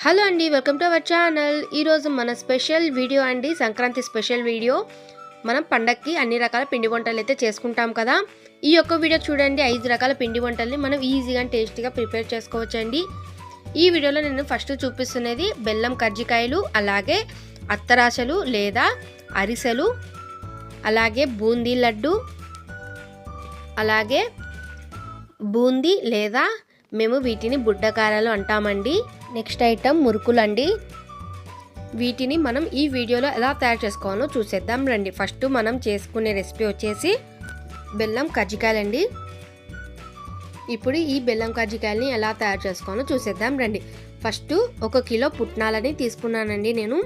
Hello అండి, welcome to our channel. ఈరోజు మన స్పెషల్ వీడియో అండి, సంక్రాంతి స్పెషల్ వీడియో. మనం పండక్కి అన్ని రకాల పిండి వంటలు అయితే చేసుకుంటాం కదా. ఈ యొక్క వీడియో చూడండి, 5 రకాల పిండి వంటల్ని మనం ఈజీగా టేస్టీగా ప్రిపేర్ చేసుకోవచ్చండి. ఈ వీడియోలో నేను ఫస్ట్ చూపిస్తున్నది బెల్లం కజ్జికాయలు, అలాగే అత్తరాశలు లేదా అరిసెలు, అలాగే బూందీ లడ్డు, అలాగే బూందీ లేదా మేము వీటిని బుడ్డకారాలు అంటామండి. నెక్స్ట్ ఐటమ్ మురుకులు అండి. వీటిని మనం ఈ వీడియోలో ఎలా తయారు చేసుకోవాలో చూసేద్దాం రండి. ఫస్ట్ మనం చేసుకునే రెసిపీ వచ్చేసి బెల్లం కజ్జికాయలండి. ఇప్పుడు ఈ బెల్లం కజ్జికాయలని ఎలా తయారు చేసుకోవాలో చూసేద్దాం రండి. ఫస్ట్ 1 కిలో పుట్నాలని తీసుకున్నానండి నేను.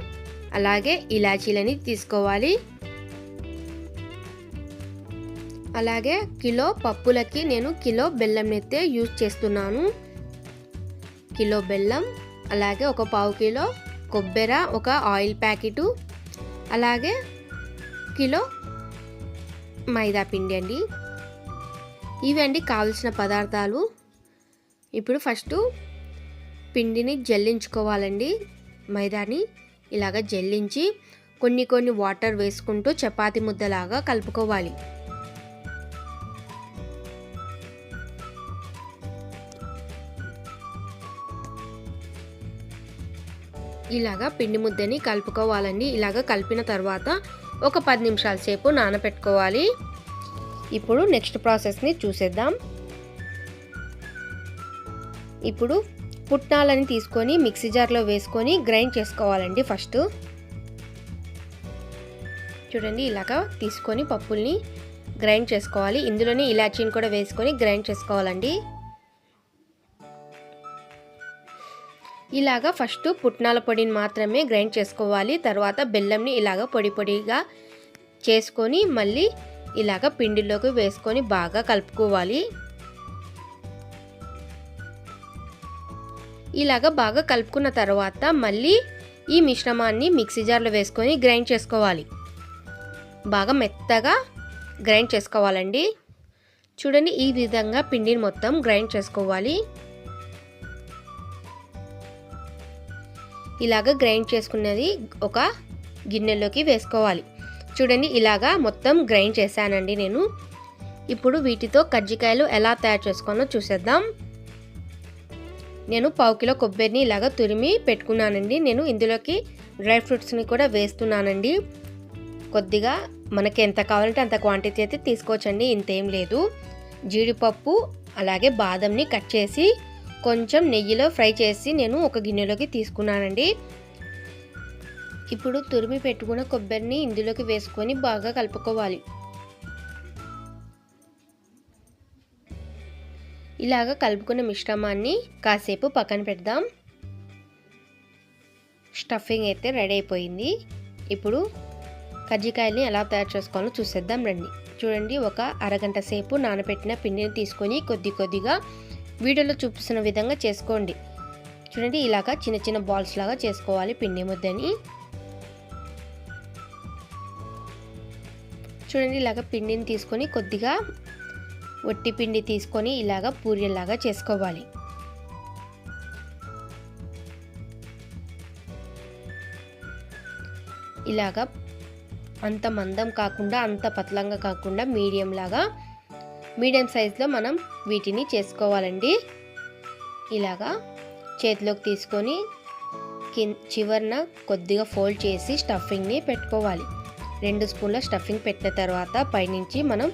అలాగే ఇలాచీలని తీసుకోవాలి. అలాగే కిలో పప్పులకి నేను కిలో బెల్లం అయితే యూజ్ చేస్తున్నాను. కిలో బెల్లం, అలాగే 1/4 కిలో కొబ్బరి, ఒక ఆయిల్ ప్యాకెటు, అలాగే కిలో మైదా పిండి అండి. ఇవండి కావాల్సిన పదార్థాలు. ఇప్పుడు ఫస్ట్ పిండిని జల్లించుకోవాలండి. మైదాని ఇలాగ జల్లించి కొన్ని వాటర్ వేసుకుంటూ చపాతీ ముద్దలాగా కలుపుకోవాలి. ఇలాగా పిండి ముద్దని కలుపుకోవాలండి. ఇలాగ కలిపిన తర్వాత ఒక 10 నిమిషాల సేపు నానబెట్టుకోవాలి. ఇప్పుడు నెక్స్ట్ ప్రాసెస్ని చూసేద్దాం. ఇప్పుడు పుట్నాలని తీసుకొని మిక్సీ జార్లో వేసుకొని గ్రైండ్ చేసుకోవాలండి. ఫస్ట్ చూడండి, ఇలాగా తీసుకొని పప్పుల్ని గ్రైండ్ చేసుకోవాలి. ఇందులోనే ఇలాచీని కూడా వేసుకొని గ్రైండ్ చేసుకోవాలండి. ఇలాగా ఫస్ట్ పుట్నాల పొడిని మాత్రమే గ్రైండ్ చేసుకోవాలి. తర్వాత బెల్లంని ఇలాగ పొడిగా చేసుకొని మళ్ళీ ఇలాగ పిండిలోకి వేసుకొని బాగా కలుపుకోవాలి. ఇలాగ బాగా కలుపుకున్న తర్వాత మళ్ళీ ఈ మిశ్రమాన్ని మిక్సీ జార్లో వేసుకొని గ్రైండ్ చేసుకోవాలి. బాగా మెత్తగా గ్రైండ్ చేసుకోవాలండి. చూడండి, ఈ విధంగా పిండిని మొత్తం గ్రైండ్ చేసుకోవాలి. ఇలాగ గ్రైండ్ చేసుకున్నది ఒక గిన్నెలోకి వేసుకోవాలి. చూడండి, ఇలాగా మొత్తం గ్రైండ్ చేశానండి నేను. ఇప్పుడు వీటితో కజ్జికాయలు ఎలా తయారు చేసుకోవాలో చూసేద్దాం. నేను 1/4 కిలో కొబ్బరిని ఇలాగ తురిమి పెట్టుకున్నానండి. నేను ఇందులోకి డ్రై ఫ్రూట్స్ని కూడా వేస్తున్నానండి. కొద్దిగా మనకి ఎంత కావాలంటే అంత క్వాంటిటీ అయితే తీసుకోవచ్చండి, ఇంతేం లేదు. జీడిపప్పు అలాగే బాదంని కట్ చేసి కొంచెం నెయ్యిలో ఫ్రై చేసి నేను ఒక గిన్నెలోకి తీసుకున్నానండి. ఇప్పుడు తురిమి పెట్టుకున్న కొబ్బరిని ఇందులోకి వేసుకొని బాగా కలుపుకోవాలి. ఇలాగ కలుపుకున్న మిశ్రమాన్ని కాసేపు పక్కన పెడదాం. స్టఫింగ్ అయితే రెడీ అయిపోయింది. ఇప్పుడు కజ్జికాయల్ని ఎలా తయారు చేసుకోవాలో చూసేద్దాం రండి. చూడండి, ఒక అరగంట సేపు నానబెట్టిన పిండిని తీసుకొని కొద్దిగా వీడియోలో చూపిస్తున్న విధంగా చేసుకోండి. చూడండి, ఇలాగా చిన్న బాల్స్ లాగా చేసుకోవాలి పిండి ముద్దని. చూడండి, ఇలాగ పిండిని తీసుకొని కొద్దిగా వట్టి పిండి తీసుకొని ఇలాగ పూరీలాగా చేసుకోవాలి. ఇలాగ అంత మందం కాకుండా అంత పతలంగా కాకుండా మీడియం సైజులో మనం వీటిని చేసుకోవాలండి. ఇలాగా చేతిలోకి తీసుకొని చివరన కొద్దిగా ఫోల్డ్ చేసి స్టఫింగ్ని పెట్టుకోవాలి. 2 స్పూన్ల స్టఫింగ్ పెట్టిన తర్వాత పైనుంచి మనం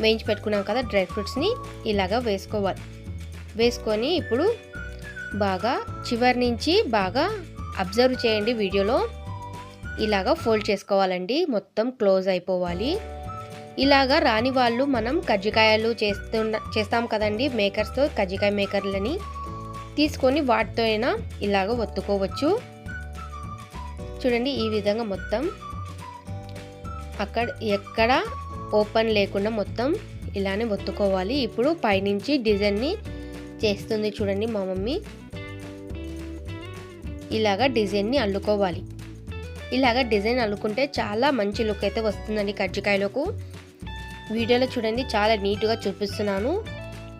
వేయించి పెట్టుకున్నాం కదా డ్రై ఫ్రూట్స్ని ఇలాగా వేసుకోవాలి. వేసుకొని ఇప్పుడు బాగా చివరి నుంచి బాగా అబ్జర్వ్ చేయండి వీడియోలో. ఇలాగా ఫోల్డ్ చేసుకోవాలండి, మొత్తం క్లోజ్ అయిపోవాలి. ఇలాగా రాని వాళ్ళు మనం కజ్జికాయలు చేస్తాం కదండి మేకర్స్తో, కజ్జికాయ మేకర్లని తీసుకొని వాటితో అయినా ఇలాగ ఒత్తుకోవచ్చు. చూడండి, ఈ విధంగా మొత్తం ఎక్కడ ఓపెన్ లేకుండా మొత్తం ఇలానే ఒత్తుకోవాలి. ఇప్పుడు పైనుంచి డిజైన్ని చేస్తుంది చూడండి మా మమ్మీ. ఇలాగా డిజైన్ని అల్లుకోవాలి. ఇలాగ డిజైన్ అల్లుకుంటే చాలా మంచి లుక్ అయితే వస్తుందండి కజ్జికాయలకు. వీడియోలో చూడండి, చాలా నీట్గా చూపిస్తున్నాను.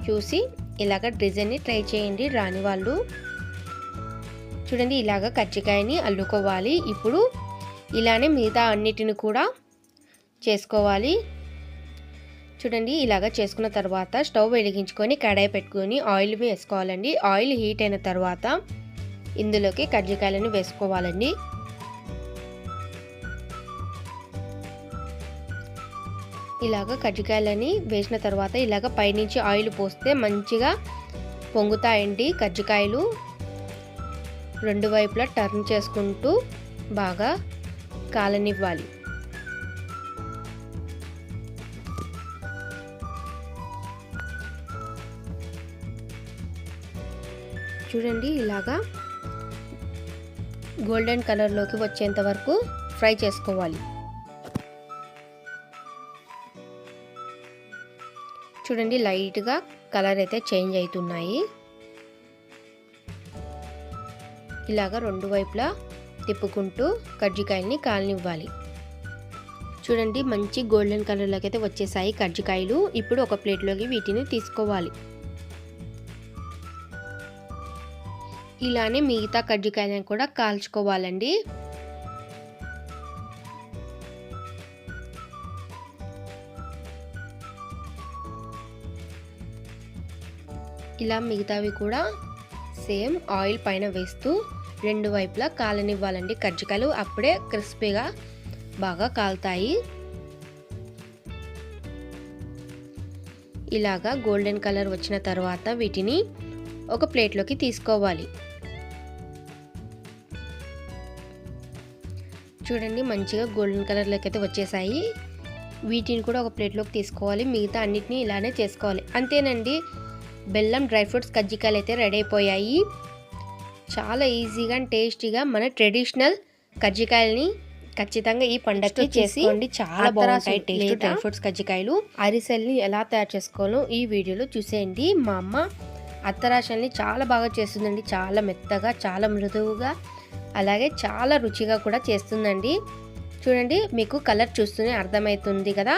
చూసి ఇలాగ డిజైన్ని ట్రై చేయండి రాని వాళ్ళు. చూడండి ఇలాగ కజ్జికాయని అల్లుకోవాలి. ఇప్పుడు ఇలానే మిగతా అన్నిటిని కూడా చేసుకోవాలి. చూడండి ఇలాగ చేసుకున్న తర్వాత స్టవ్ వెలిగించుకొని కడాయి పెట్టుకొని ఆయిల్ వేసుకోవాలండి. ఆయిల్ హీట్ అయిన తర్వాత ఇందులోకి కజ్జికాయలను వేసుకోవాలండి. ఇలాగ కజ్జికాయలని వేసిన తర్వాత ఇలాగ పైనుంచి ఆయిల్ పోస్తే మంచిగా పొంగుతాయండి కజ్జికాయలు. రెండు వైపులా టర్న్ చేసుకుంటూ బాగా కాలనివ్వాలి. చూడండి ఇలాగా గోల్డెన్ కలర్లోకి వచ్చేంత వరకు ఫ్రై చేసుకోవాలి. చూడండి లైట్గా కలర్ అయితే చేంజ్ అవుతున్నాయి. ఇలాగ రెండు వైపులా తిప్పుకుంటూ కజ్జికాయల్ని కాలనివ్వాలి. చూడండి మంచి గోల్డెన్ కలర్లోకి అయితే వచ్చేసాయి కజ్జికాయలు. ఇప్పుడు ఒక ప్లేట్లోకి వీటిని తీసుకోవాలి. ఇలానే మిగతా కజ్జికాయలను కూడా కాల్చుకోవాలండి. ఇలా మిగతావి కూడా సేమ్ ఆయిల్ పైన వేస్తూ రెండు వైపులా కాలనివ్వాలండి కజ్జికాయలు. అప్పుడే క్రిస్పీగా బాగా కాలుతాయి. ఇలాగా గోల్డెన్ కలర్ వచ్చిన తర్వాత వీటిని ఒక ప్లేట్లోకి తీసుకోవాలి. చూడండి మంచిగా గోల్డెన్ కలర్లోకి అయితే వచ్చేసాయి. వీటిని కూడా ఒక ప్లేట్లోకి తీసుకోవాలి. మిగతా అన్నిటినీ ఇలానే చేసుకోవాలి. అంతేనండి, బెల్లం డ్రై ఫ్రూట్స్ కజ్జికాయలు అయితే రెడీ అయిపోయాయి. చాలా ఈజీగా అండ్ టేస్టీగా మన ట్రెడిషనల్ కజ్జికాయలని ఖచ్చితంగా ఈ పండగకి చేసుకోండి. చాలా బాగుంటాయి టేస్ట్ డ్రై ఫ్రూట్స్ కజ్జికాయలు. అరిసెల్ని ఎలా తయారు చేసుకోవాలో ఈ వీడియోలో చూసేయండి. మా అమ్మ అత్తరాశల్ని చాలా బాగా చేస్తుందండి. చాలా మెత్తగా, చాలా మృదువుగా, అలాగే చాలా రుచిగా కూడా చేస్తుందండి. చూడండి మీకు కలర్ చూస్తూనే అర్థమవుతుంది కదా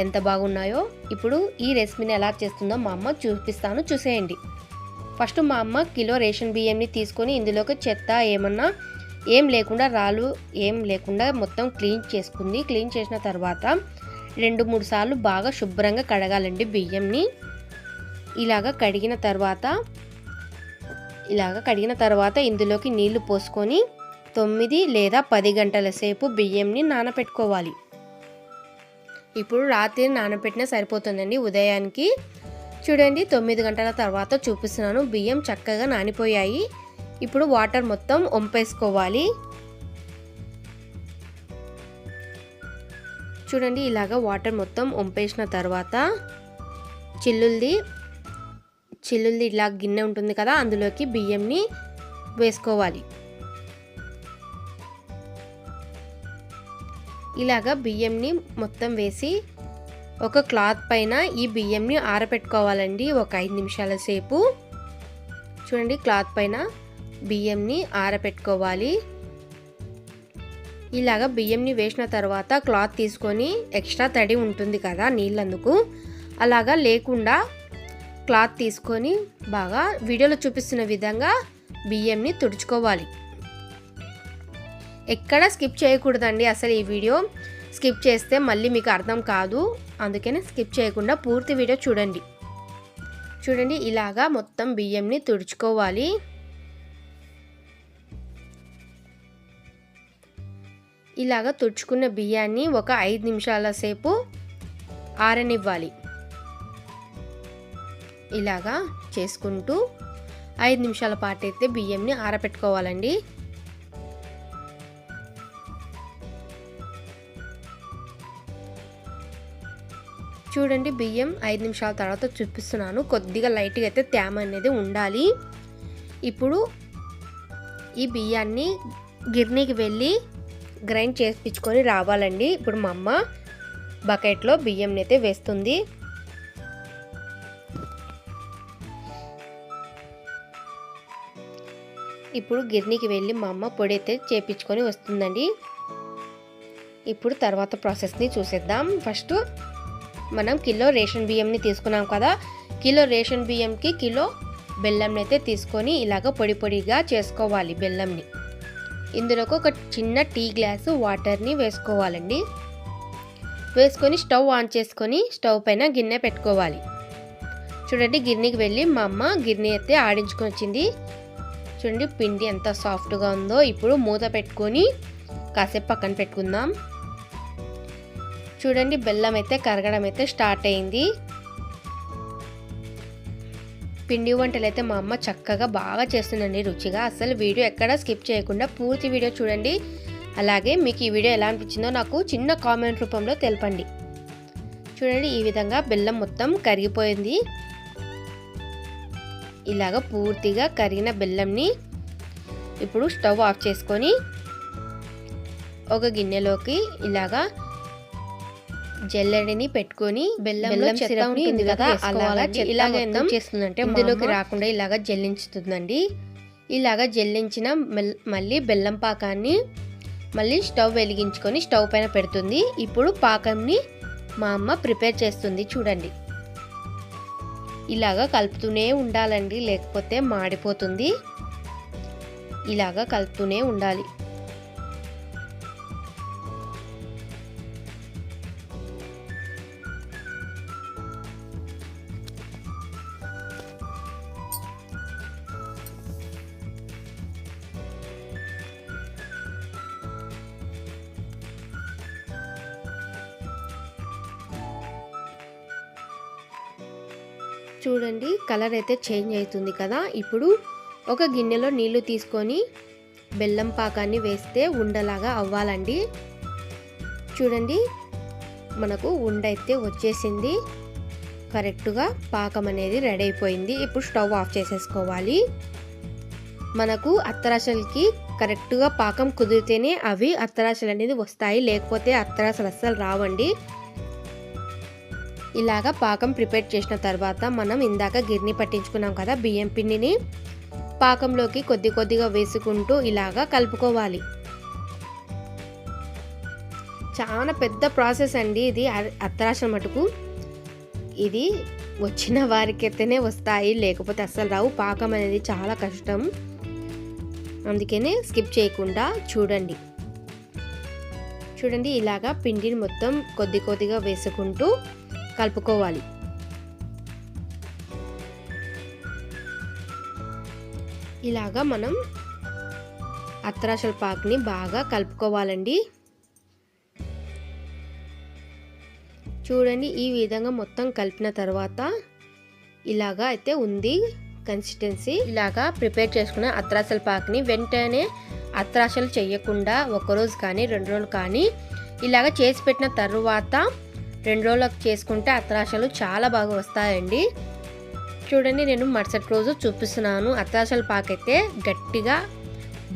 ఎంత బాగున్నాయో. ఇప్పుడు ఈ రెసిపీని ఎలా చేస్తుందో మా అమ్మ చూపిస్తాను, చూసేయండి. ఫస్ట్ మా అమ్మ కిలో రేషన్ బియ్యంని తీసుకొని ఇందులోకి చెత్త ఏం లేకుండా, రాళ్ళు ఏం లేకుండా మొత్తం క్లీన్ చేసుకుంది. క్లీన్ చేసిన తర్వాత 2-3 సార్లు బాగా శుభ్రంగా కడగాలండి బియ్యంని. ఇలాగ కడిగిన తర్వాత ఇందులోకి నీళ్లు పోసుకొని 9 లేదా 10 గంటల సేపు బియ్యంని నానబెట్టుకోవాలి. ఇప్పుడు రాత్రి నానబెట్టినా సరిపోతుందండి ఉదయానికి. చూడండి 9 గంటల తర్వాత చూపిస్తున్నాను. బియ్యం చక్కగా నానిపోయాయి. ఇప్పుడు వాటర్ మొత్తం వంపేసుకోవాలి. చూడండి ఇలాగ వాటర్ మొత్తం వంపేసిన తర్వాత చిల్లుల్ది ఇలా గిన్నె ఉంటుంది కదా, అందులోకి బియ్యంని వేసుకోవాలి. ఇలాగా బియ్యంని మొత్తం వేసి ఒక క్లాత్ పైన ఈ బియ్యంని ఆరబెట్టుకోవాలండి ఒక 5 నిమిషాల సేపు. చూడండి క్లాత్ పైన బియ్యంని ఆరబెట్టుకోవాలి. ఇలాగా బియ్యంని వేసిన తర్వాత క్లాత్ తీసుకొని ఎక్స్ట్రా తడి ఉంటుంది కదా నీళ్ళందుకు, అలాగా లేకుండా క్లాత్ తీసుకొని బాగా వీడియోలో చూపిస్తున్న విధంగా బియ్యంని తుడుచుకోవాలి. ఎక్కడ స్కిప్ చేయకూడదండి. అసలు ఈ వీడియో స్కిప్ చేస్తే మళ్ళీ మీకు అర్థం కాదు. అందుకనే స్కిప్ చేయకుండా పూర్తి వీడియో చూడండి. చూడండి ఇలాగా మొత్తం బియ్యంని తుడుచుకోవాలి. ఇలాగా తుడుచుకున్న బియ్యాన్ని ఒక 5 నిమిషాల సేపు ఆరనివ్వాలి. ఇలాగా చేసుకుంటూ 5 నిమిషాల పాటు అయితే బియ్యంని ఆరబెట్టుకోవాలండి. చూడండి బియ్యం 5 నిమిషాల తర్వాత చూపిస్తున్నాను. కొద్దిగా లైట్గా అయితే తేమ అనేది ఉండాలి. ఇప్పుడు ఈ బియ్యాన్ని గిర్నీకి వెళ్ళి గ్రైండ్ చేపించుకొని రావాలండి. ఇప్పుడు మా అమ్మ బకెట్లో బియ్యం అయితే వేస్తుంది. ఇప్పుడు గిర్నీకి వెళ్ళి మా అమ్మ పొడి అయితే చేపించుకొని వస్తుందండి. ఇప్పుడు తర్వాత ప్రాసెస్ని చూసేద్దాం. ఫస్ట్ మనం కిలో రేషన్ బియ్యంని తీసుకున్నాం కదా, కిలో రేషన్ బియ్యంకి కిలో బెల్లంని అయితే తీసుకొని ఇలాగ పొడి పొడిగా చేసుకోవాలి బెల్లంని. ఇందులోకి ఒక చిన్న టీ గ్లాసు వాటర్ని వేసుకోవాలండి. వేసుకొని స్టవ్ ఆన్ చేసుకొని స్టవ్ పైన గిన్నె పెట్టుకోవాలి. చూడండి గిన్నెకి వెళ్ళి మా అమ్మ గిన్నె అయితే ఆడించుకొని వచ్చింది. చూడండి పిండి ఎంత సాఫ్ట్గా ఉందో. ఇప్పుడు మూత పెట్టుకొని కాసేపు పక్కన పెట్టుకుందాం. చూడండి బెల్లం అయితే కరగడం అయితే స్టార్ట్ అయింది. పిండి వంటలు అయితే మా అమ్మ చక్కగా బాగా చేస్తుందండి, రుచిగా. అసలు వీడియో ఎక్కడ స్కిప్ చేయకుండా పూర్తి వీడియో చూడండి. అలాగే మీకు ఈ వీడియో ఎలా అనిపించిందో నాకు చిన్న కామెంట్ రూపంలో తెలపండి. చూడండి ఈ విధంగా బెల్లం మొత్తం కరిగిపోయింది. ఇలాగ పూర్తిగా కరిగిన బెల్లంని ఇప్పుడు స్టవ్ ఆఫ్ చేసుకొని ఒక గిన్నెలోకి ఇలాగా జల్లెడని పెట్టుకొని బెల్లం చెత్త ఉంటుంది కదా అలాగా ఇలాగ ఎందుకు చేస్తుందంటే ఇందులోకి రాకుండా ఇలాగ జల్లించుతుందండి. ఇలాగ జల్లించిన మళ్ళీ బెల్లం పాకాన్ని మళ్ళీ స్టవ్ వెలిగించుకొని స్టవ్ పైన పెడుతుంది. ఇప్పుడు పాకంని మా అమ్మ ప్రిపేర్ చేస్తుంది. చూడండి ఇలాగ కలుపుతూనే ఉండాలండి, లేకపోతే మాడిపోతుంది. ఇలాగ కలుపుతూనే ఉండాలి. చూడండి కలర్ అయితే చేంజ్ అవుతుంది కదా. ఇప్పుడు ఒక గిన్నెలో నీళ్లు తీసుకొని బెల్లం పాకాన్ని వేస్తే ఉండలాగా అవ్వాలండి. చూడండి మనకు ఉండ అయితే వచ్చేసింది. కరెక్ట్గా పాకం అనేది రెడీ అయిపోయింది. ఇప్పుడు స్టవ్ ఆఫ్ చేసేసుకోవాలి. మనకు అత్తరాసలకి కరెక్ట్గా పాకం కుదిరితేనే అవి అత్తరాసలు అనేది వస్తాయి, లేకపోతే అత్తరాసలు అస్సలు రావండి. ఇలాగా పాకం ప్రిపేర్ చేసిన తర్వాత మనం ఇందాక గిర్ని పట్టించుకున్నాం కదా బియ్యం పిండిని పాకంలోకి కొద్ది కొద్దిగా వేసుకుంటూ ఇలాగా కలుపుకోవాలి. చాలా పెద్ద ప్రాసెస్ అండి ఇది అత్తరాసల మటుకు. ఇది వచ్చిన వారికైతేనే వస్తాయి, లేకపోతే అస్సలు రావు. పాకం అనేది చాలా కష్టం, అందుకనే స్కిప్ చేయకుండా చూడండి. చూడండి ఇలాగా పిండిని మొత్తం కొద్ది కొద్దిగా వేసుకుంటూ కలుపుకోవాలి. ఇలాగా మనం అత్తరాసల పాకుని బాగా కలుపుకోవాలండి. చూడండి ఈ విధంగా మొత్తం కలిపిన తర్వాత ఇలాగా అయితే ఉంది కన్సిస్టెన్సీ. ఇలాగా ప్రిపేర్ చేసుకున్న అత్తరాసల పాకుని వెంటనే అత్తరాసలు చేయకుండా ఒకరోజు కానీ 2 రోజులు కానీ ఇలాగ చేసి పెట్టిన తర్వాత 2 రోజులకు చేసుకుంటే అత్తరాసలు చాలా బాగా వస్తాయండి. చూడండి నేను మరుసటి రోజు చూపిస్తున్నాను. అత్తరాసల పాకు అయితే గట్టిగా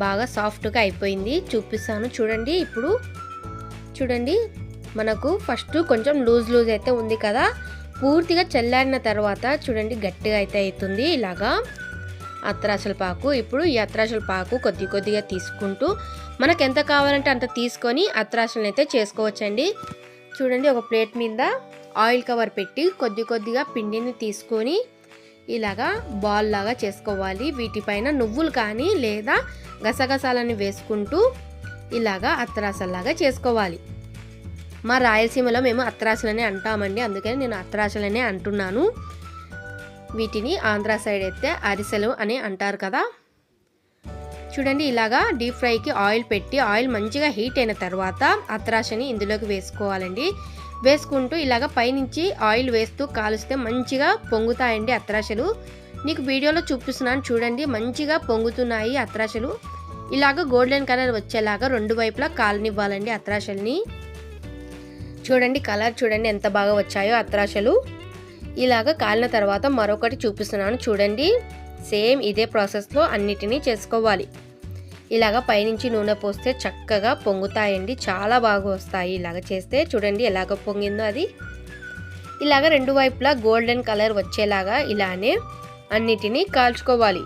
బాగా సాఫ్ట్గా అయిపోయింది. చూపిస్తాను చూడండి. ఇప్పుడు చూడండి మనకు ఫస్ట్ కొంచెం లూజ్ అయితే ఉంది కదా, పూర్తిగా చల్లారిన తర్వాత చూడండి గట్టిగా అయితే అవుతుంది ఇలాగా అత్తరాసల పాకు. ఇప్పుడు ఈ అత్తరాసల పాకు కొద్ది కొద్దిగా తీసుకుంటూ మనకు ఎంత కావాలంటే అంత తీసుకొని అత్తరాసలను అయితే చేసుకోవచ్చండి. చూడండి ఒక ప్లేట్ మీద ఆయిల్ కవర్ పెట్టి కొద్ది కొద్దిగా పిండిని తీసుకొని ఇలాగా బాల్ లాగా చేసుకోవాలి. వీటిపైన నువ్వులు కానీ లేదా గసగసాలని వేసుకుంటూ ఇలాగా అత్తరాసల్లాగా చేసుకోవాలి. మా రాయలసీమలో మేము అత్తరాసలనే అంటామండి, అందుకని నేను అత్తరాసలనే అంటున్నాను. వీటిని ఆంధ్ర సైడ్ అయితే అరిసెలు అని అంటారు కదా. చూడండి ఇలాగా డీప్ ఫ్రైకి ఆయిల్ పెట్టి ఆయిల్ మంచిగా హీట్ అయిన తర్వాత అత్తరాసని ఇందులోకి వేసుకోవాలండి. వేసుకుంటూ ఇలాగ పైనుంచి ఆయిల్ వేస్తూ కాలుస్తే మంచిగా పొంగుతాయండి అత్తరాసలు. నీకు వీడియోలో చూపిస్తున్నాను చూడండి, మంచిగా పొంగుతున్నాయి అత్తరాసలు. ఇలాగ గోల్డెన్ కలర్ వచ్చేలాగా 2 వైపులా కాలనివ్వాలండి అత్తరాసల్ని. చూడండి కలర్ చూడండి ఎంత బాగా వచ్చాయో అత్తరాసలు. ఇలాగ కాలిన తర్వాత మరొకటి చూపిస్తున్నాను చూడండి. సేమ్ ఇదే ప్రాసెస్లో అన్నిటినీ చేసుకోవాలి. ఇలాగ పైనుంచి నూనె పోస్తే చక్కగా పొంగుతాయండి, చాలా బాగా వస్తాయి ఇలాగ చేస్తే. చూడండి ఎలాగ పొంగిందో అది. ఇలాగ 2 వైపులా గోల్డెన్ కలర్ వచ్చేలాగా ఇలానే అన్నిటినీ కాల్చుకోవాలి.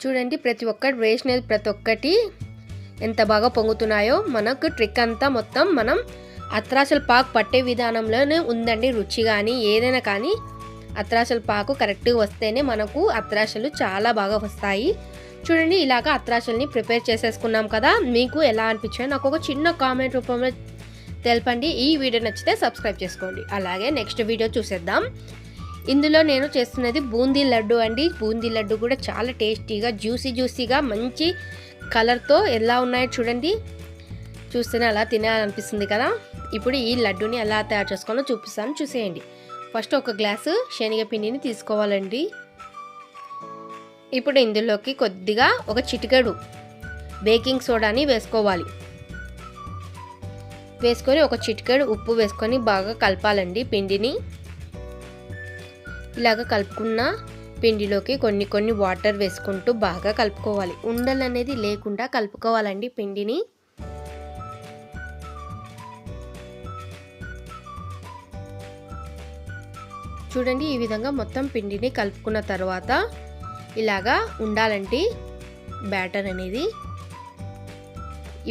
చూడండి ప్రతి ఒక్కటి వేసినది ప్రతి ఒక్కటి ఎంత బాగా పొంగుతున్నాయో. మనకు ట్రిక్ అంతా మొత్తం మనం అత్రాసల పాకు పట్టే విధానంలోనే ఉందండి రుచి కానీ ఏదైనా కానీ. అత్రాసల పాకు కరెక్ట్గా వస్తేనే మనకు అత్రాసలు చాలా బాగా వస్తాయి. చూడండి ఇలాగ అత్రాసల్ని ప్రిపేర్ చేసేసుకున్నాం కదా. మీకు ఎలా అనిపించాయో నాకు ఒక చిన్న కామెంట్ రూపంలో తెలపండి. ఈ వీడియో నచ్చితే సబ్స్క్రైబ్ చేసుకోండి. అలాగే నెక్స్ట్ వీడియో చూసేద్దాం. ఇందులో నేను చేస్తున్నది బూందీ లడ్డు అండి. బూందీ లడ్డు కూడా చాలా టేస్టీగా జ్యూసీగా మంచి కలర్తో ఎలా ఉన్నాయో చూడండి. చూస్తేనే అలా తినాలనిపిస్తుంది కదా. ఇప్పుడు ఈ లడ్డుని ఎలా తయారు చేసుకోవాలో చూపిస్తాను, చూసేయండి. ఫస్ట్ ఒక గ్లాసు శనగపిండిని తీసుకోవాలండి. ఇప్పుడు ఇందులోకి కొద్దిగా ఒక చిటికెడు బేకింగ్ సోడాని వేసుకోవాలి. వేసుకొని ఒక చిటికెడు ఉప్పు వేసుకొని బాగా కలపాలండి పిండిని. ఇలాగ కలుపుకున్న పిండిలోకి కొన్ని వాటర్ వేసుకుంటూ బాగా కలుపుకోవాలి. ఉండలు అనేది లేకుండా కలుపుకోవాలండి పిండిని. చూడండి ఈ విధంగా మొత్తం పిండిని కలుపుకున్న తర్వాత ఇలాగా ఉండాలండి బ్యాటర్ అనేది.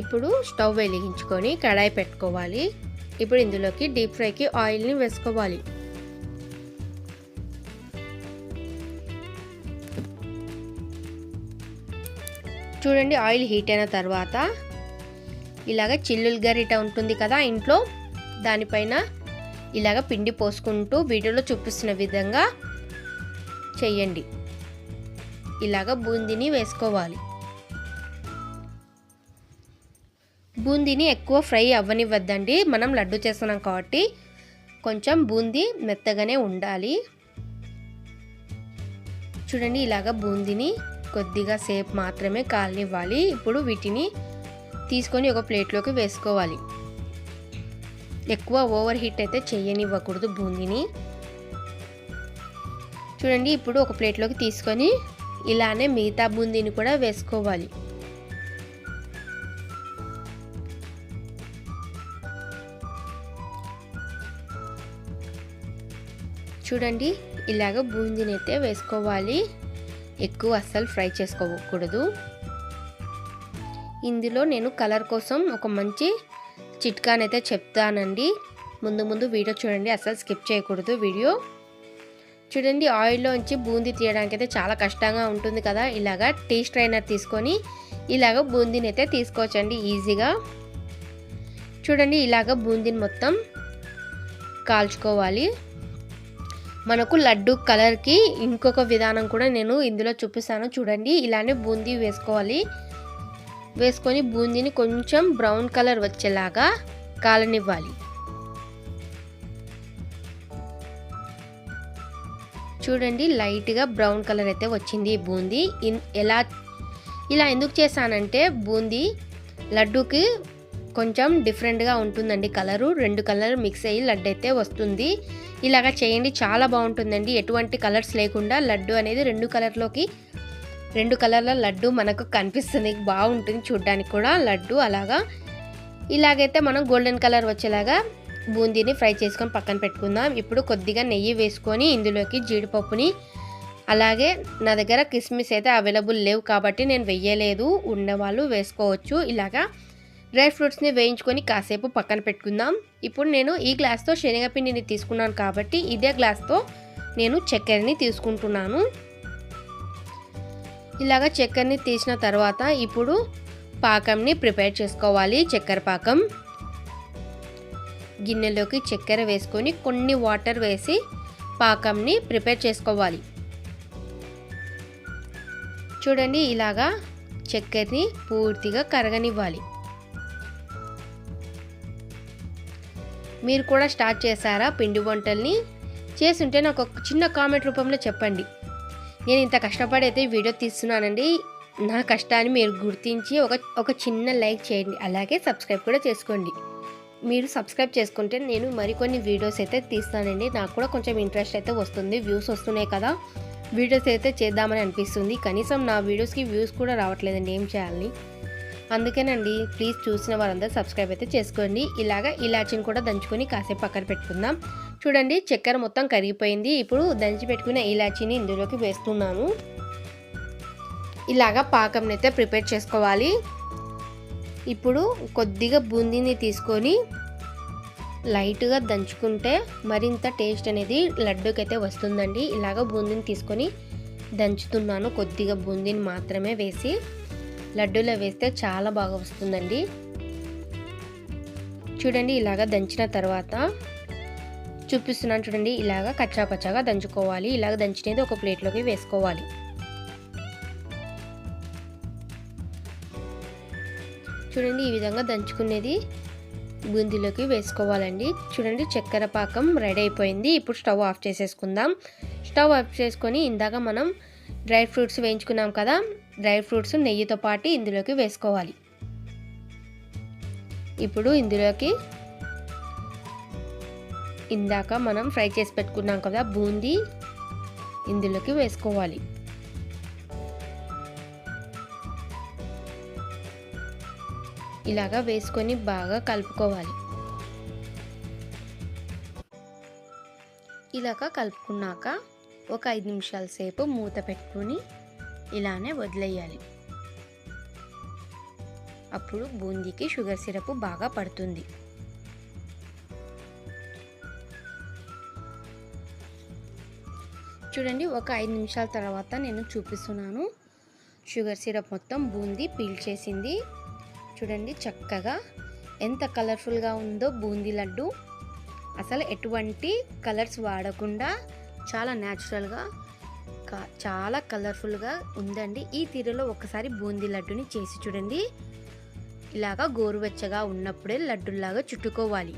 ఇప్పుడు స్టవ్ వెలిగించుకొని కడాయి పెట్టుకోవాలి. ఇప్పుడు ఇందులోకి డీప్ ఫ్రైకి ఆయిల్ని వేసుకోవాలి. చూడండి ఆయిల్ హీట్ అయిన తర్వాత ఇలాగ చిల్లుల గరిట ఉంటుంది కదా ఇంట్లో, దానిపైన ఇలాగ పిండి పోసుకుంటూ వీడియోలో చూపిస్తున్న విధంగా చెయ్యండి. ఇలాగ బూందీని వేసుకోవాలి. బూందీని ఎక్కువ ఫ్రై అవ్వనివ్వద్దండి, మనం లడ్డు చేస్తున్నాం కాబట్టి కొంచెం బూందీ మెత్తగానే ఉండాలి. చూడండి ఇలాగ బూందీని కొద్దిగా సేపు మాత్రమే కాలనివ్వాలి. ఇప్పుడు వీటిని తీసుకొని ఒక ప్లేట్లోకి వేసుకోవాలి. ఎక్కువ ఓవర్ హీట్ అయితే చేయనివ్వకూడదు బూందీని. చూడండి ఇప్పుడు ఒక ప్లేట్లోకి తీసుకొని ఇలానే మిగతా బూందీని కూడా వేసుకోవాలి. చూడండి ఇలాగ బూందీని అయితే వేసుకోవాలి. ఎక్కువ అస్సలు ఫ్రై చేసుకోకూడదు. ఇందులో నేను కలర్ కోసం ఒక మంచి చిట్కానైతే చెప్తానండి. ముందు వీడియో చూడండి, అస్సలు స్కిప్ చేయకూడదు వీడియో. చూడండి ఆయిల్లోంచి బూందీ తీయడానికి అయితే చాలా కష్టంగా ఉంటుంది కదా. ఇలాగా టీ స్ట్రైనర్ తీసుకొని ఇలాగ బూందీని అయితే తీసుకోవచ్చండి ఈజీగా. చూడండి ఇలాగ బూందీని మొత్తం కాల్చుకోవాలి. మనకు లడ్డు కలర్కి ఇంకొక విధానం కూడా నేను ఇందులో చూపిస్తాను. చూడండి ఇలానే బూందీ వేసుకోవాలి. వేసుకొని బూందీని కొంచెం బ్రౌన్ కలర్ వచ్చేలాగా కాలనివ్వాలి. చూడండి లైట్గా బ్రౌన్ కలర్ అయితే వచ్చింది బూందీ. ఇలా ఎందుకు చేశానంటే బూందీ లడ్డూకి కొంచెం డిఫరెంట్గా ఉంటుందండి కలరు. 2 కలర్ మిక్స్ అయ్యి లడ్డు అయితే వస్తుంది. ఇలాగ చేయండి, చాలా బాగుంటుందండి. ఎటువంటి కలర్స్ లేకుండా లడ్డు అనేది 2 కలర్ల లడ్డు మనకు కనిపిస్తుంది. బాగుంటుంది చూడ్డానికి కూడా లడ్డు. ఇలాగైతే మనం గోల్డెన్ కలర్ వచ్చేలాగా బూందీని ఫ్రై చేసుకొని పక్కన పెట్టుకుందాం. ఇప్పుడు కొద్దిగా నెయ్యి వేసుకొని ఇందులోకి జీడిపప్పుని, అలాగే నా దగ్గర కిస్మిస్ అయితే అవైలబుల్ లేవు కాబట్టి నేను వెయ్యలేదు, ఉన్నవాళ్ళు వేసుకోవచ్చు. ఇలాగా డ్రై ఫ్రూట్స్ని వేయించుకొని కాసేపు పక్కన పెట్టుకుందాం. ఇప్పుడు నేను ఈ గ్లాస్తో శనగపిండిని తీసుకున్నాను కాబట్టి ఇదే గ్లాస్తో నేను చక్కెరని తీసుకుంటున్నాను. ఇలాగ చక్కెరని తీసిన తర్వాత ఇప్పుడు పాకంని ప్రిపేర్ చేసుకోవాలి. చక్కెర పాకం గిన్నెలోకి చక్కెర వేసుకొని కొన్ని వాటర్ వేసి పాకంని ప్రిపేర్ చేసుకోవాలి. చూడండి ఇలాగా చక్కెరని పూర్తిగా కరగనివ్వాలి. మీరు కూడా స్టార్ట్ చేశారా పిండి వంటల్ని? చేస్తుంటే నాకు ఒక చిన్న కామెంట్ రూపంలో చెప్పండి. నేను ఇంత కష్టపడి అయితే వీడియో తీస్తున్నానండి. నా కష్టాన్ని మీరు గుర్తించి ఒక చిన్న లైక్ చేయండి. అలాగే సబ్స్క్రైబ్ కూడా చేసుకోండి. మీరు సబ్స్క్రైబ్ చేసుకుంటే నేను మరికొన్ని వీడియోస్ అయితే తీస్తానండి. నాకు కూడా కొంచెం ఇంట్రెస్ట్ అయితే వస్తుంది. వ్యూస్ వస్తున్నాయి కదా, వీడియోస్ అయితే చేద్దామని అనిపిస్తుంది. కనీసం నా వీడియోస్కి వ్యూస్ కూడా రావట్లేదండి, ఏం చేయాలని. అందుకేనండి ప్లీజ్ చూసిన వారందరూ సబ్స్క్రైబ్ అయితే చేసుకోండి. ఇలాగా ఇలాచీని కూడా దంచుకొని కాసేపు పక్కన పెట్టుకుందాం. చూడండి చక్కెర మొత్తం కరిగిపోయింది. ఇప్పుడు దంచి పెట్టుకున్న ఇలాచీని ఇందులోకి వేస్తున్నాను. ఇలాగా పాకంని అయితే ప్రిపేర్ చేసుకోవాలి. ఇప్పుడు కొద్దిగా బూందీని తీసుకొని లైట్గా దంచుకుంటే మరింత టేస్ట్ అనేది లడ్డూకైతే వస్తుందండి. ఇలాగ బూందీని తీసుకొని దంచుతున్నాను. కొద్దిగా బూందీని మాత్రమే వేసి లడ్డూలో వేస్తే చాలా బాగా వస్తుందండి. చూడండి ఇలాగ దంచిన తర్వాత చూపిస్తున్నాను చూడండి. ఇలాగ కచ్చాపచ్చాగా దంచుకోవాలి. ఇలాగ దంచినది ఒక ప్లేట్లోకి వేసుకోవాలి. చూడండి ఈ విధంగా దంచుకునేది బూందీలోకి వేసుకోవాలండి. చూడండి చక్కెర పాకం రెడీ అయిపోయింది. ఇప్పుడు స్టవ్ ఆఫ్ చేసేసుకుందాం. స్టవ్ ఆఫ్ చేసుకొని ఇందాక మనం డ్రై ఫ్రూట్స్ వేయించుకున్నాం కదా, డ్రై ఫ్రూట్స్ నెయ్యితో పాటు ఇందులోకి వేసుకోవాలి. ఇప్పుడు ఇందులోకి ఇందాక మనం ఫ్రై చేసి పెట్టుకున్నాం కదా బూందీ ఇందులోకి వేసుకోవాలి. ఇలాగా వేసుకొని బాగా కలుపుకోవాలి. ఇలాగా కలుపుకున్నాక ఒక 5 నిమిషాల సేపు మూత పెట్టుకొని ఇలానే వదిలేయాలి. అప్పుడు బూందీకి షుగర్ సిరప్ బాగా పడుతుంది. చూడండి ఒక 5 నిమిషాల తర్వాత నేను చూపిస్తున్నాను. షుగర్ సిరప్ మొత్తం బూందీ పీల్చేసింది. చూడండి చక్కగా ఎంత కలర్ఫుల్గా ఉందో బూందీ లడ్డు. అసలు ఎటువంటి కలర్స్ వాడకుండా చాలా న్యాచురల్గా చాలా కలర్ఫుల్గా ఉందండి. ఈ తీరులో ఒకసారి బూందీ లడ్డుని చేసి చూడండి. ఇలాగా గోరువెచ్చగా ఉన్నప్పుడే లడ్డులాగా చుట్టుకోవాలి.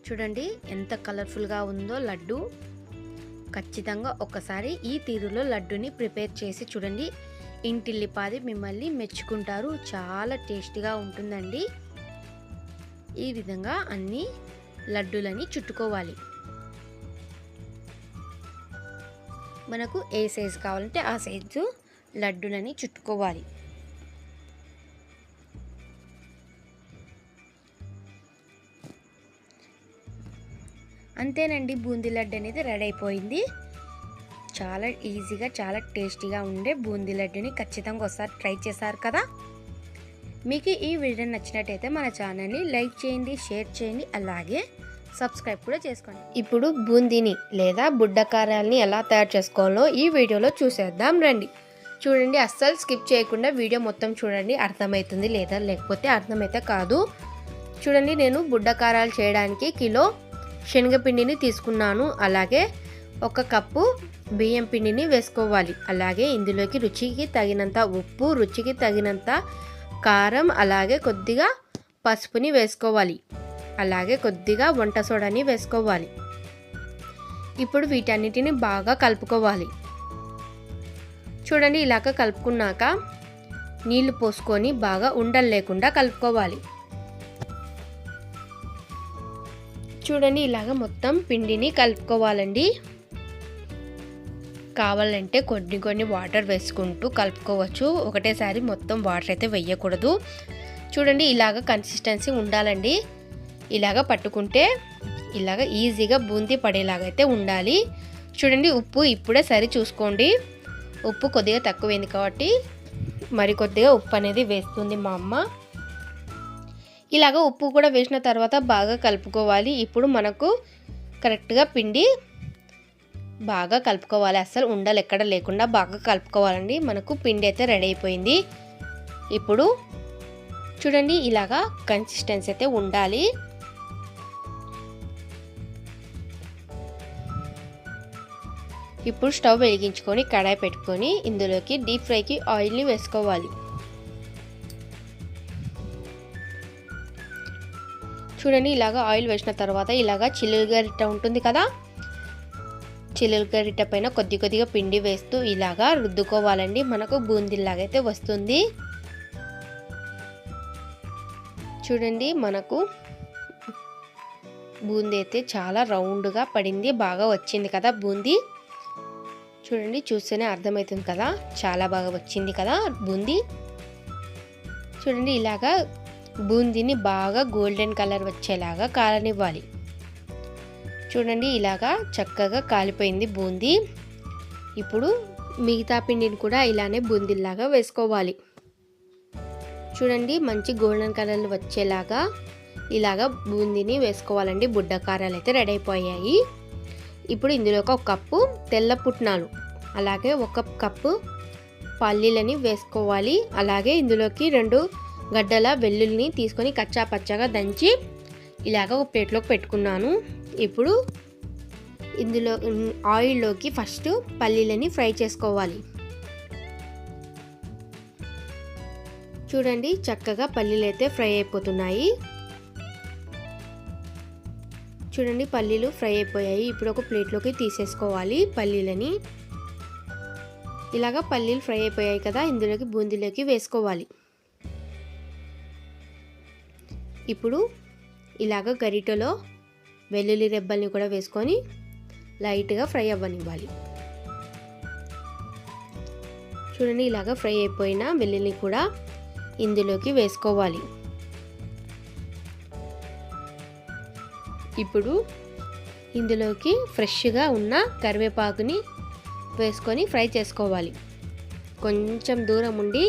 చూడండి ఎంత కలర్ఫుల్గా ఉందో లడ్డు. ఖచ్చితంగా ఒకసారి ఈ తీరులో లడ్డుని ప్రిపేర్ చేసి చూడండి. ఇంటిల్లిపాది మిమ్మల్ని మెచ్చుకుంటారు. చాలా టేస్టీగా ఉంటుందండి. ఈ విధంగా అన్ని లడ్డూలని చుట్టుకోవాలి. మనకు ఏ సైజు కావాలంటే ఆ సైజు లడ్డూలని చుట్టుకోవాలి. అంతేనండి, బూందీ లడ్డు అనేది రెడీ అయిపోయింది. చాలా ఈజీగా చాలా టేస్టీగా ఉండే బూందీ లడ్డుని ఖచ్చితంగా ఒకసారి ట్రై చేశారు కదా. మీకు ఈ వీడియో నచ్చినట్టయితే మన ఛానల్ని లైక్ చేయండి, షేర్ చేయండి, అలాగే సబ్స్క్రైబ్ కూడా చేసుకోండి. ఇప్పుడు బూందీని లేదా బుడ్డకారాలని ఎలా తయారు చేసుకోవాలో ఈ వీడియోలో చూసేద్దాం రండి. చూడండి అస్సలు స్కిప్ చేయకుండా వీడియో మొత్తం చూడండి, అర్థమవుతుంది. లేదా లేకపోతే అర్థమైతే కాదు. చూడండి నేను బుడ్డకారాలు చేయడానికి కిలో శనగపిండిని తీసుకున్నాను. అలాగే 1 కప్పు బియ్యం పిండిని వేసుకోవాలి. అలాగే ఇందులోకి రుచికి తగినంత ఉప్పు, రుచికి తగినంత కారం, అలాగే కొద్దిగా పసుపుని వేసుకోవాలి. అలాగే కొద్దిగా వంట సోడాని వేసుకోవాలి. ఇప్పుడు వీటన్నిటిని బాగా కలుపుకోవాలి. చూడండి ఇలాగ కలుపుకున్నాక నీళ్లు పోసుకొని బాగా ఉండలు లేకుండా కలుపుకోవాలి. చూడండి ఇలాగ మొత్తం పిండిని కలుపుకోవాలండి. కావాలంటే కొన్ని వాటర్ వేసుకుంటూ కలుపుకోవచ్చు. ఒకటేసారి మొత్తం వాటర్ అయితే వేయకూడదు. చూడండి ఇలాగ కన్సిస్టెన్సీ ఉండాలండి. ఇలాగ పట్టుకుంటే ఇలాగ ఈజీగా బూందీ పడేలాగైతే ఉండాలి. చూడండి ఉప్పు ఇప్పుడే సరి చూసుకోండి. ఉప్పు కొద్దిగా తక్కువైంది కాబట్టి మరి కొద్దిగా ఉప్పు అనేది వేస్తుంది మా అమ్మ. ఇలాగ ఉప్పు కూడా వేసిన తర్వాత బాగా కలుపుకోవాలి. ఇప్పుడు మనకు కరెక్ట్గా పిండి బాగా కలుపుకోవాలి. అస్సలు ఉండలు ఎక్కడ లేకుండా బాగా కలుపుకోవాలండి. మనకు పిండి అయితే రెడీ అయిపోయింది. ఇప్పుడు చూడండి ఇలాగా కన్సిస్టెన్సీ అయితే ఉండాలి. ఇప్పుడు స్టవ్ వెలిగించుకొని కడాయి పెట్టుకొని ఇందులోకి డీప్ ఫ్రైకి ఆయిల్ని వేసుకోవాలి. చూడండి ఇలాగ ఆయిల్ వేసిన తర్వాత ఇలాగ చిల్లులు గరిట ఉంటుంది కదా, చిల్లులు గరిట పైన కొద్దిగా పిండి వేస్తూ ఇలాగా రుద్దుకోవాలండి. మనకు బూందీలాగా అయితే వస్తుంది. చూడండి మనకు బూందీ అయితే చాలా రౌండ్గా పడింది, బాగా వచ్చింది కదా బూందీ. చూడండి చూస్తేనే అర్థమవుతుంది కదా, చాలా బాగా వచ్చింది కదా బూందీ. చూడండి ఇలాగా బూందీని బాగా గోల్డెన్ కలర్ వచ్చేలాగా కాలనివ్వాలి. చూడండి ఇలాగా చక్కగా కాలిపోయింది బూందీ. ఇప్పుడు మిగతా పిండిని కూడా ఇలానే బూందీలాగా వేసుకోవాలి. చూడండి మంచి గోల్డెన్ కలర్ వచ్చేలాగా ఇలాగా బూందీని వేసుకోవాలండి. బుడ్డ కారాలు అయితే రెడీ అయిపోయాయి. ఇప్పుడు ఇందులోకి 1 కప్పు తెల్ల పుట్నాలు, అలాగే 1 కప్పు పల్లీలని వేసుకోవాలి. అలాగే ఇందులోకి 2 గడ్డల వెల్లుల్లిని తీసుకొని కచ్చా పచ్చగా దంచి ఇలాగ ఒక ప్లేట్లోకి పెట్టుకున్నాను. ఇప్పుడు ఇందులో ఆయిల్లోకి ఫస్ట్ పల్లీలని ఫ్రై చేసుకోవాలి. చూడండి చక్కగా పల్లీలు అయితే ఫ్రై అయిపోతున్నాయి. చూడండి పల్లీలు ఫ్రై అయిపోయాయి. ఇప్పుడు ఒక ప్లేట్లోకి తీసేసుకోవాలి పల్లీలని. ఇలాగ పల్లీలు ఫ్రై అయిపోయాయి కదా, ఇందులోకి బూందీలోకి వేసుకోవాలి. ఇప్పుడు ఇలాగ గరిటెలో వెల్లుల్లి రెబ్బల్ని కూడా వేసుకొని లైట్గా ఫ్రై అవ్వనివ్వాలి. చూడండి ఇలాగ ఫ్రై అయిపోయిన వెల్లుల్లి కూడా ఇందులోకి వేసుకోవాలి. ఇప్పుడు ఇందులోకి ఫ్రెష్గా ఉన్న కరివేపాకుని వేసుకొని ఫ్రై చేసుకోవాలి. కొంచెం దూరం ఉండి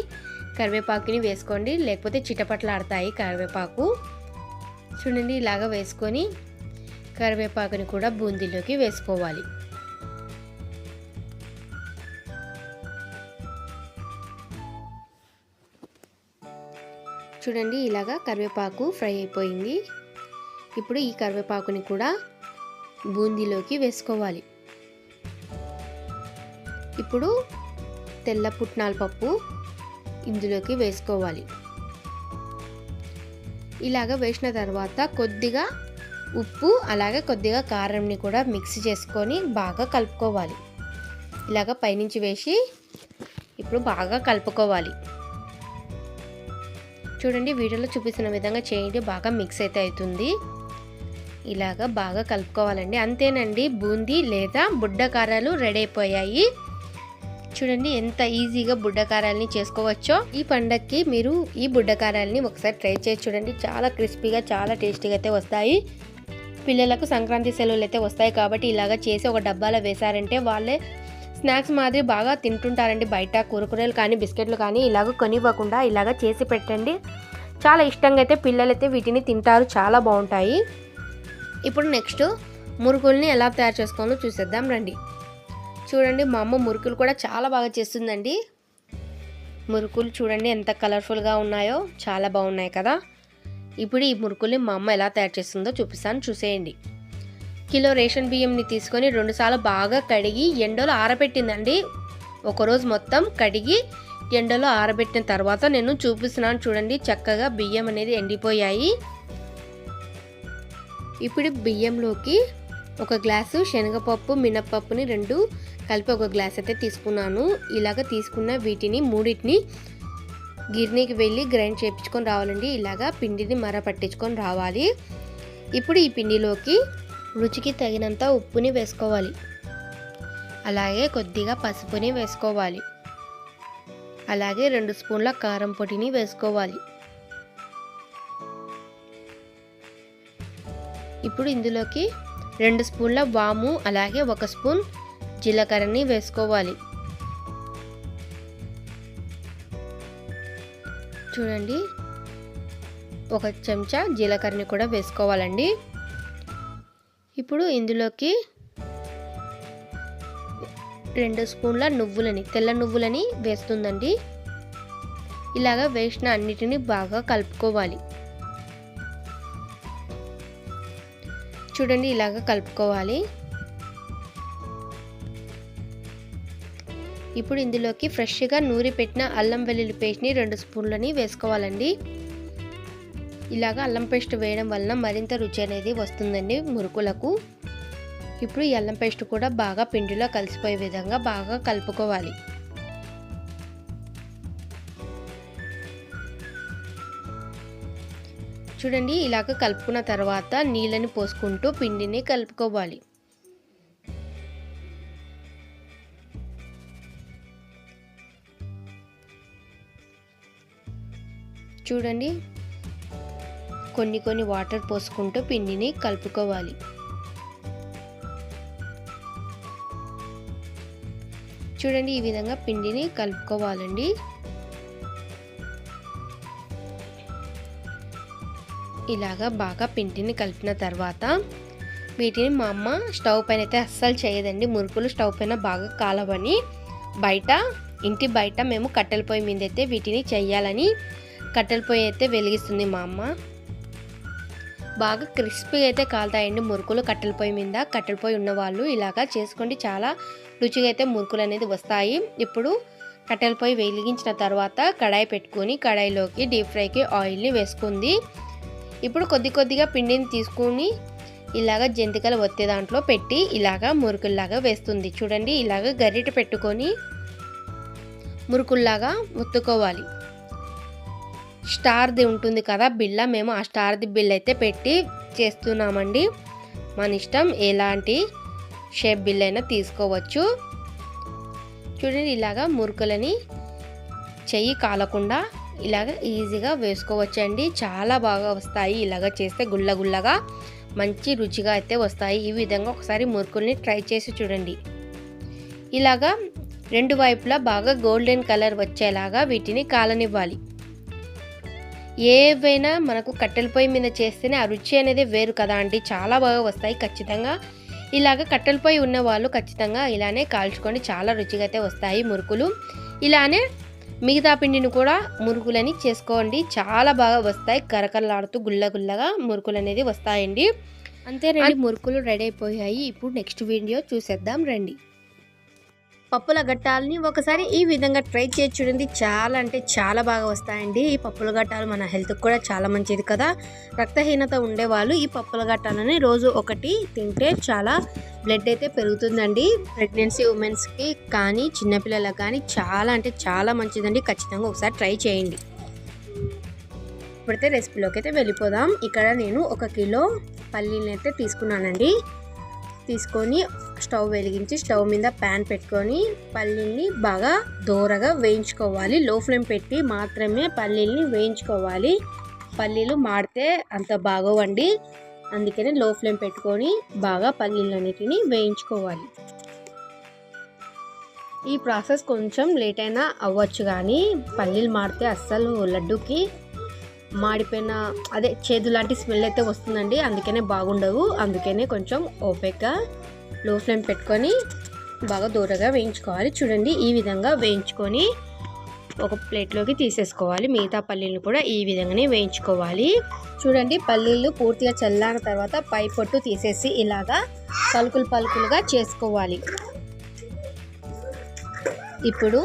కరివేపాకుని వేసుకోండి, లేకపోతే చిటపట్లాడతాయి కరివేపాకు. చూడండి ఇలాగ వేసుకొని కరివేపాకుని కూడా బూందీలోకి వేసుకోవాలి. చూడండి ఇలాగ కరివేపాకు ఫ్రై అయిపోయింది. ఇప్పుడు ఈ కరివేపాకుని కూడా బూందీలోకి వేసుకోవాలి. ఇప్పుడు తెల్ల పుట్నాల పప్పు ఇందులోకి వేసుకోవాలి. ఇలాగ వేసిన తర్వాత కొద్దిగా ఉప్పు అలాగే కొద్దిగా కారంని కూడా మిక్స్ చేసుకొని బాగా కలుపుకోవాలి. ఇలాగ పైనుంచి వేసి ఇప్పుడు బాగా కలుపుకోవాలి. చూడండి వీడియోలో చూపిస్తున్న విధంగా చేయండి, బాగా మిక్స్ అయితే అవుతుంది. ఇలాగ బాగా కలుపుకోవాలండి. అంతేనండి, బూందీ లేదా బుడ్డ కారాలు రెడీ అయిపోయాయి. చూడండి ఎంత ఈజీగా బుడ్డ కారాలని చేసుకోవచ్చో. ఈ పండగకి మీరు ఈ బుడ్డ కారాలని ఒకసారి ట్రై చేసి చూడండి. చాలా క్రిస్పీగా చాలా టేస్టీగా అయితే వస్తాయి. పిల్లలకు సంక్రాంతి సెలవులు అయితే వస్తాయి కాబట్టి ఇలాగ చేసి ఒక డబ్బాలో వేశారంటే వాళ్ళే స్నాక్స్ మాదిరి బాగా తింటుంటారండి. బయట కురకురేలు కానీ బిస్కెట్లు కానీ ఇలాగ కొనివ్వకుండా ఇలాగ చేసి పెట్టండి. చాలా ఇష్టంగా అయితే పిల్లలైతే వీటిని తింటారు, చాలా బాగుంటాయి. ఇప్పుడు నెక్స్ట్ మురుకుల్ని ఎలా తయారు చేసుకోవాలో చూసేద్దాం రండి. చూడండి మా అమ్మ మురుకులు కూడా చాలా బాగా చేస్తుందండి. మురుకులు చూడండి ఎంత కలర్ఫుల్గా ఉన్నాయో, చాలా బాగున్నాయి కదా. ఇప్పుడు ఈ మురుకుల్ని మా అమ్మ ఎలా తయారు చేస్తుందో చూపిస్తాను, చూసేయండి. కిలో రేషన్ బియ్యంని తీసుకొని 2 సార్లు బాగా కడిగి ఎండలో ఆరబెట్టిందండి. ఒకరోజు మొత్తం కడిగి ఎండలో ఆరబెట్టిన తర్వాత నేను చూపిస్తున్నాను. చూడండి చక్కగా బియ్యం అనేది ఎండిపోయాయి. ఇప్పుడు బియ్యంలోకి 1 గ్లాసు శనగపప్పు మినప్పప్పుని 2 కలిపి 1 గ్లాస్ అయితే తీసుకున్నాను. ఇలాగ తీసుకున్న వీటిని మూడింటిని గిర్నీకి వెళ్ళి గ్రైండ్ చేయించుకొని రావాలండి. ఇలాగా పిండిని మర పట్టించుకొని రావాలి. ఇప్పుడు ఈ పిండిలోకి రుచికి తగినంత ఉప్పుని వేసుకోవాలి. అలాగే కొద్దిగా పసుపుని వేసుకోవాలి. అలాగే 2 స్పూన్ల కారం పొడిని వేసుకోవాలి. ఇప్పుడు ఇందులోకి 2 స్పూన్ల వాము అలాగే 1 స్పూన్ జీలకర్రని వేసుకోవాలి. చూడండి 1 చెంచా జీలకర్రని కూడా వేసుకోవాలండి. ఇప్పుడు ఇందులోకి 2 స్పూన్ల నువ్వులని, తెల్ల నువ్వులని వేస్తుందండి. ఇలాగా వేసిన అన్నిటిని బాగా కలుపుకోవాలి. చూడండి ఇలాగ కలుపుకోవాలి. ఇప్పుడు ఇందులోకి ఫ్రెష్గా నూరి పెట్టిన అల్లం వెల్లుల్లి పేస్ట్ని 2 స్పూన్లని వేసుకోవాలండి. ఇలాగ అల్లం పేస్ట్ వేయడం వలన మరింత రుచి అనేది వస్తుందండి మురుకులకు. ఇప్పుడు ఈ అల్లం పేస్ట్ కూడా బాగా పిండిలో కలిసిపోయే విధంగా బాగా కలుపుకోవాలి. చూడండి ఇలాగ కలుపుకున్న తర్వాత నీళ్ళని పోసుకుంటూ పిండిని కలుపుకోవాలి. చూడండి కొన్ని వాటర్ పోసుకుంటూ పిండిని కలుపుకోవాలి. చూడండి ఈ విధంగా పిండిని కలుపుకోవాలండి. ఇలాగా బాగా పిండిని కలిపిన తర్వాత వీటిని మా అమ్మ స్టవ్ పైన అయితే అస్సలు చేయదండి. మురుకులు స్టవ్ పైన బాగా కాలవని ఇంటి బయట మేము కట్టెల పొయ్యి మీద అయితే వీటిని చెయ్యాలని కట్టెల పొయ్యి అయితే వెలిగిస్తుంది మా అమ్మ. బాగా క్రిస్పీగా అయితే కాలుతాయండి మురుకులు కట్టెల పొయ్యి మీద. కట్టెల పొయ్యి ఉన్న వాళ్ళు ఇలాగా చేసుకోండి, చాలా రుచిగా అయితే మురుకులు అనేది వస్తాయి. ఇప్పుడు కట్టెల పొయ్యి వెలిగించిన తర్వాత కడాయి పెట్టుకొని కడాయిలోకి డీప్ ఫ్రైకి ఆయిల్ని వేసుకుంది. ఇప్పుడు కొద్దిగా పిండిని తీసుకుని ఇలాగ జంతికలు ఒత్తే దాంట్లో పెట్టి ఇలాగా మురుకుల్లాగా వేస్తుంది. చూడండి, ఇలాగ గరిట పెట్టుకొని మురుకుల్లాగా ఒత్తుకోవాలి. స్టార్ది ఉంటుంది కదా బిళ్ళ, మేము ఆ స్టార్ది బిళ్ళ అయితే పెట్టి చేస్తున్నామండి. మన ఇష్టం, ఎలాంటి షేప్ బిళ్ళ అయినా తీసుకోవచ్చు. చూడండి, ఇలాగా మురుకులని చెయ్యి కాలకుండా ఇలాగ ఈజీగా వేసుకోవచ్చండి. చాలా బాగా వస్తాయి. ఇలాగ చేస్తే గుల్లగా మంచి రుచిగా అయితే వస్తాయి. ఈ విధంగా ఒకసారి మురుకుల్ని ట్రై చేసి చూడండి. ఇలాగా రెండు వైపులా బాగా గోల్డెన్ కలర్ వచ్చేలాగా వీటిని కాలనివ్వాలి. ఏవైనా మనకు కట్టెల పొయ్యి మీద చేస్తేనే ఆ రుచి అనేది వేరు కదా అండి, చాలా బాగా వస్తాయి. ఖచ్చితంగా ఇలాగ కట్టెల పొయ్యి ఉన్న వాళ్ళు ఖచ్చితంగా ఇలానే కాల్చుకొని చాలా రుచిగా అయితే వస్తాయి మురుకులు. ఇలానే మిగతా పిండిని కూడా మురుకులని చేసుకోండి, చాలా బాగా వస్తాయి. కరకరలాడుతూ గుల్లగా మురుకులు అనేది వస్తాయండి. అంతేనండి, మురుకులు రెడీ అయిపోయాయి. ఇప్పుడు నెక్స్ట్ వీడియో చూసేద్దాం రండి. పప్పుల గట్టాలని ఒకసారి ఈ విధంగా ట్రై చేసి చూడండి, చాలా అంటే చాలా బాగా వస్తాయండి. ఈ పప్పుల గట్టాలు మన హెల్త్కి కూడా చాలా మంచిది కదా. రక్తహీనత ఉండేవాళ్ళు ఈ పప్పుల గట్టాలని రోజు ఒకటి తింటే చాలా బ్లడ్ అయితే పెరుగుతుందండి. ప్రెగ్నెన్సీ ఉమెన్స్కి కానీ చిన్నపిల్లలకు కానీ చాలా అంటే చాలా మంచిదండి. ఖచ్చితంగా ఒకసారి ట్రై చేయండి. ఇప్పుడైతే రెసిపీలోకి అయితే వెళ్ళిపోదాం. ఇక్కడ నేను 1 కిలో పల్లీలను అయితే తీసుకున్నానండి. తీసుకొని స్టవ్ వెలిగించి స్టవ్ మీద ప్యాన్ పెట్టుకొని పల్లీల్ని బాగా దోరగా వేయించుకోవాలి. లో ఫ్లేమ్ పెట్టి మాత్రమే పల్లీల్ని వేయించుకోవాలి. పల్లీలు మాడితే అంత బాగోవండి, అందుకనే లో ఫ్లేమ్ పెట్టుకొని బాగా పల్లీలన్నిటిని వేయించుకోవాలి. ఈ ప్రాసెస్ కొంచెం లేట్ అయినా అవ్వచ్చు, కానీ పల్లీలు మాడితే అస్సలు లడ్డూకి మాడిపోయిన చేదు లాంటి స్మెల్ అయితే వస్తుందండి, అందుకనే బాగుండవు. అందుకనే కొంచెం ఓపికగా లో ఫ్లేమ్ పెట్టుకొని బాగా దూరగా వేయించుకోవాలి. చూడండి, ఈ విధంగా వేయించుకొని ఒక ప్లేట్లోకి తీసేసుకోవాలి. మిగతా పల్లీలు కూడా ఈ విధంగానే వేయించుకోవాలి. చూడండి, పల్లీలు పూర్తిగా చల్లారిన తర్వాత పై పొట్టు తీసేసి ఇలాగా పలుకులుగా చేసుకోవాలి. ఇప్పుడు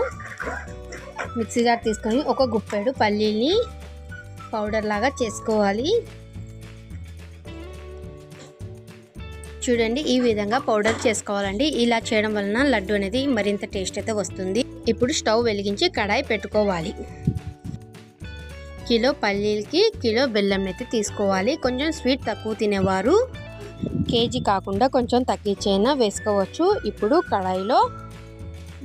మిక్సీ జార్ తీసుకొని ఒక గుప్పెడు పల్లీల్ని పౌడర్ లాగా చేసుకోవాలి. చూడండి, ఈ విధంగా పౌడర్ చేసుకోవాలండి. ఇలా చేయడం వలన లడ్డు అనేది మరింత టేస్ట్ అయితే వస్తుంది. ఇప్పుడు స్టవ్ వెలిగించి కడాయి పెట్టుకోవాలి. కిలో పల్లీలకి కిలో బెల్లం అయితే తీసుకోవాలి. కొంచెం స్వీట్ తక్కువ తినేవారు కేజీ కాకుండా కొంచెం తగ్గించైనా వేసుకోవచ్చు. ఇప్పుడు కడాయిలో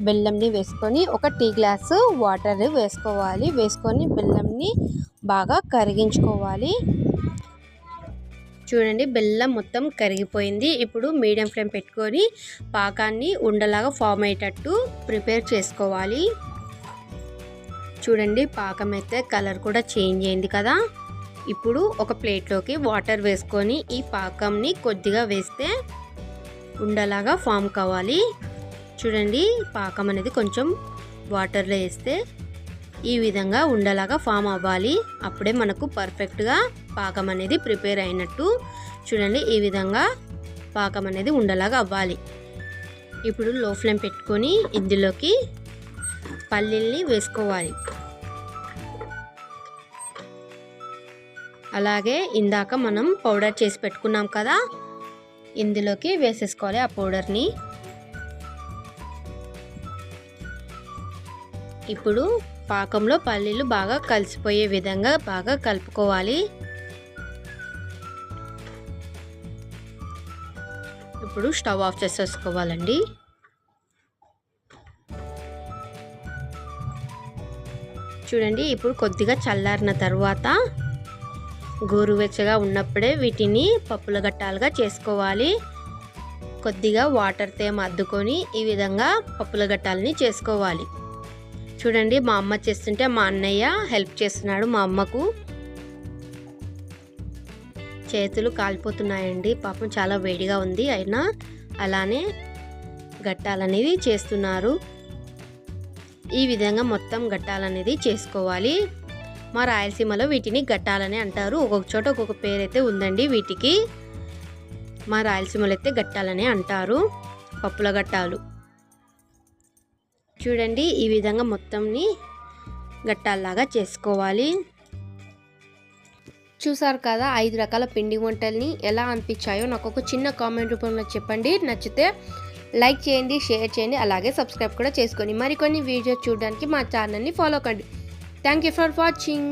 బెల్లంని వేసుకొని 1 టీ గ్లాసు వాటర్ వేసుకోవాలి. వేసుకొని బెల్లంని బాగా కరిగించుకోవాలి. చూడండి, బెల్లం మొత్తం కరిగిపోయింది. ఇప్పుడు మీడియం ఫ్లేమ్ పెట్టుకొని పాకాన్ని ఉండలాగా ఫామ్ అయ్యేటట్టు ప్రిపేర్ చేసుకోవాలి. చూడండి, పాకం అయితే కలర్ కూడా చేంజ్ అయింది కదా. ఇప్పుడు ఒక ప్లేట్లోకి వాటర్ వేసుకొని ఈ పాకంని కొద్దిగా వేస్తే ఉండలాగా ఫామ్ కావాలి. చూడండి, పాకం అనేది కొంచెం వాటర్లో వేస్తే ఈ విధంగా ఉండలాగా ఫామ్ అవ్వాలి. అప్పుడే మనకు పర్ఫెక్ట్గా పాకం అనేది ప్రిపేర్ అయినట్టు. చూడండి, ఈ విధంగా పాకం అనేది ఉండలాగా అవ్వాలి. ఇప్పుడు లో ఫ్లేమ్ పెట్టుకొని ఇందులోకి పల్లీల్ని వేసుకోవాలి. అలాగే ఇందాక మనం పౌడర్ చేసి పెట్టుకున్నాం కదా, ఇందులోకి వేసేసుకోవాలి ఆ పౌడర్ని. ఇప్పుడు పాకంలో పల్లీలు బాగా కలిసిపోయే విధంగా బాగా కలుపుకోవాలి. ఇప్పుడు స్టవ్ ఆఫ్ చేసేసుకోవాలండి. చూడండి, ఇప్పుడు కొద్దిగా చల్లారిన తర్వాత గోరువెచ్చగా ఉన్నప్పుడే వీటిని పప్పుల గట్టాలుగా చేసుకోవాలి. కొద్దిగా వాటర్తో అద్దుకొని ఈ విధంగా పప్పుల గట్టాలని చేసుకోవాలి. చూడండి, మా అమ్మ చేస్తుంటే మా అన్నయ్య హెల్ప్ చేస్తున్నాడు మా అమ్మకు. చేతులు కాలిపోతున్నాయండి. పాపం చాలా వేడిగా ఉంది, అయినా అలానే గట్టాలనేది చేస్తున్నారు. ఈ విధంగా మొత్తం గట్టాలనేది చేసుకోవాలి. మా రాయలసీమలో వీటిని గట్టాలని అంటారు. ఒక్కొక్క చోట ఒక్కొక్క పేరైతే ఉందండి వీటికి. మా రాయలసీమలో అయితే గట్టాలని అంటారు. పప్పుల గట్టాలు చూడండి, ఈ విధంగా మొత్తంని గట్టాల్లాగా చేసుకోవాలి. చూసారు కదా 5 రకాల పిండి వంటల్ని ఎలా అనిపించాయో నాకు ఒక చిన్న కామెంట్ రూపంలో చెప్పండి. నచ్చితే లైక్ చేయండి, షేర్ చేయండి, అలాగే సబ్స్క్రైబ్ కూడా చేసుకొని మరికొన్ని వీడియోస్ చూడడానికి మా ఛానల్ని ఫాలో కండి. Thank you for watching.